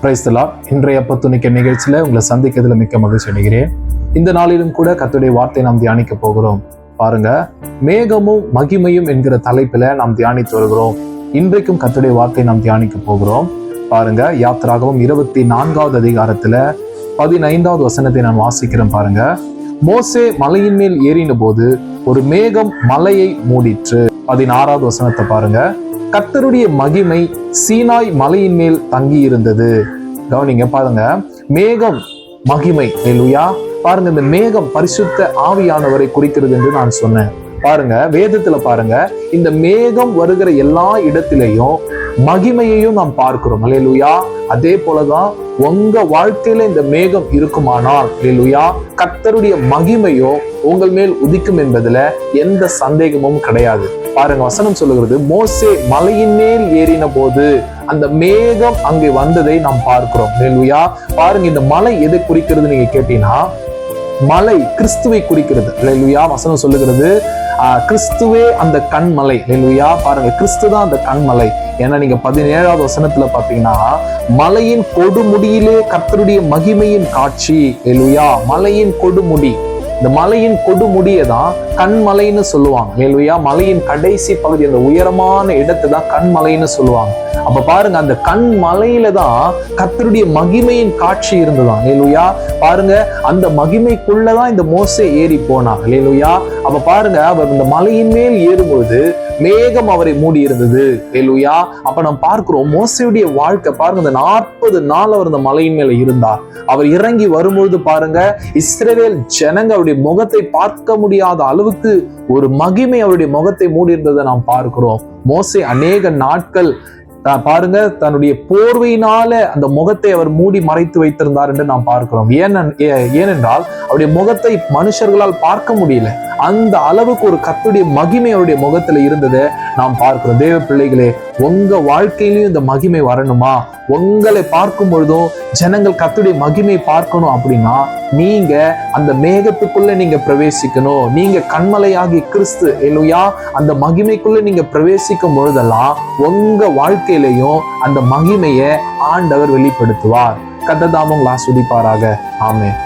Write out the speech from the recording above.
Praise the Lord. இன்றைய அப்பத்துணிக்க நிகழ்ச்சியில உங்களை சந்திக்கிறதுல மிக்க மகிழ்ச்சி அடைகிறேன். இந்த நாளிலும் கூட கர்த்தருடைய வார்த்தை நாம் தியானிக்க போகிறோம். பாருங்க, மேகமும் மகிமையும் என்கிற தலைப்பில நாம் தியானித்து வருகிறோம். இன்றைக்கும் கர்த்தருடைய வார்த்தை நாம் தியானிக்க போகிறோம். பாருங்க, யாத்திராகமம் 24வது அதிகாரத்துல 15வது வசனத்தை நான் வாசிக்கிறேன். பாருங்க, மோசே மலையின் மேல் ஏறின போது ஒரு மேகம் மலையை மூடிற்று. 16வது வசனத்தை பாருங்க, கர்த்தருடைய மகிமை சீனாய் மலையின் மேல் தங்கி இருந்தது. கவனிங்க, பாருங்க, மேகம் மகிமை. அல்லேலூயா. பாருங்க, இந்த மேகம் பரிசுத்த ஆவியானவரை குறிக்கிறது என்று நான் சொன்னேன். பாருங்க, வேதத்துல பாருங்க, இந்த மேகம் வருகிற எல்லா இடத்திலையும் மகிமையையும் நாம் பார்க்கிறோம். அல்லேலூயா. அதே போலதான் உங்க வாழ்க்கையில இந்த மேகம் இருக்குமானால், அல்லேலூயா, கர்த்தருடைய மகிமையோ உங்கள் மேல் உதிக்கும் என்பதுல எந்த சந்தேகமும் கிடையாது. பாருங்க, வசனம் சொல்லுகிறது, மோசே மலையின் மேல் ஏறின போது அந்த மேகம் அங்கே வந்ததை நாம் பார்க்கிறோம். அல்லேலூயா. பாருங்க, இந்த மலை எதை குறிக்கிறது நீங்க கேட்டீங்கன்னா, மலை கிறிஸ்துவை குறிக்கிறது. அல்லேலூயா. வசனம் சொல்லுகிறது, கிறிஸ்துவே அந்த கண்மலை. அல்லேலூயா. பாருங்க, கிறிஸ்து தான் அந்த கண்மலை. ஏன்னா நீங்க 17வது வசனத்துல பாத்தீங்கன்னா, மலையின் கொடுமுடியிலே கர்த்தருடைய மகிமையின் காட்சி. அல்லேலூயா. மலையின் கொடுமுடி, இந்த மலையின் கொடுமுடியை தான் கண்மலைன்னு சொல்லுவாங்க. அல்லேலூயா. மலையின் கடைசி பகுதி, அந்த உயரமான இடத்தை தான் கண்மலைன்னு சொல்லுவாங்க. அப்ப பாருங்க, அந்த கண் மலையில தான் கர்த்தருடைய மகிமையின் காட்சி இருந்ததாம். அல்லேலூயா. பாருங்க, அந்த மகிமைக்குள்ளதான் இந்த மோசே ஏறி போனார். அல்லேலூயா. அப்ப பாருங்க, அவர் இந்த மலையின் மேல் ஏறும்போது மேகம் அவரை மூடி இருந்தது. அல்லேலூயா. அப்ப நம்ம பார்க்கிறோம், மோசேயுடைய வாழ்க்கை பாருங்க, இந்த 40 நாள் அவர் இந்த மலையின் மேல இருந்தார். அவர் இறங்கி வரும்பொழுது பாருங்க, இஸ்ரவேல் ஜனங்க அவருடைய முகத்தை பார்க்க முடியாத அளவுக்கு ஒரு மகிமை அவருடைய முகத்தை மூடி இருந்ததை நாம் பார்க்கிறோம். மோசே அநேக நாட்கள் பாருங்க, தன்னுடைய போர்வையினால அந்த முகத்தை அவர் மூடி மறைத்து வைத்திருந்தார் என்று நாம் பார்க்கிறோம். ஏனென்றால் அவருடைய முகத்தை மனுஷர்களால் பார்க்க முடியல. அந்த அளவுக்கு ஒரு கர்த்தருடைய மகிமை அவருடைய முகத்துல இருந்ததை நாம் பார்க்கிறோம். தேவ பிள்ளைகளே, உங்க வாழ்க்கையிலையும் இந்த மகிமை வரணுமா? உங்களை பார்க்கும் பொழுதும் ஜனங்கள் கர்த்தருடைய மகிமை பார்க்கணும் அப்படின்னா நீங்க அந்த மேகத்துக்குள்ள நீங்க பிரவேசிக்கணும். நீங்க கண்மலையாகி கிறிஸ்து, அல்லேலூயா, அந்த மகிமைக்குள்ள நீங்க பிரவேசிக்கும் பொழுதெல்லாம் உங்க வாழ்க்கையிலையும் அந்த மகிமையை ஆண்டவர் வெளிப்படுத்துவார். கர்த்தர் தாமே உங்களை ஆசீர்வதிப்பாராக. ஆமென்.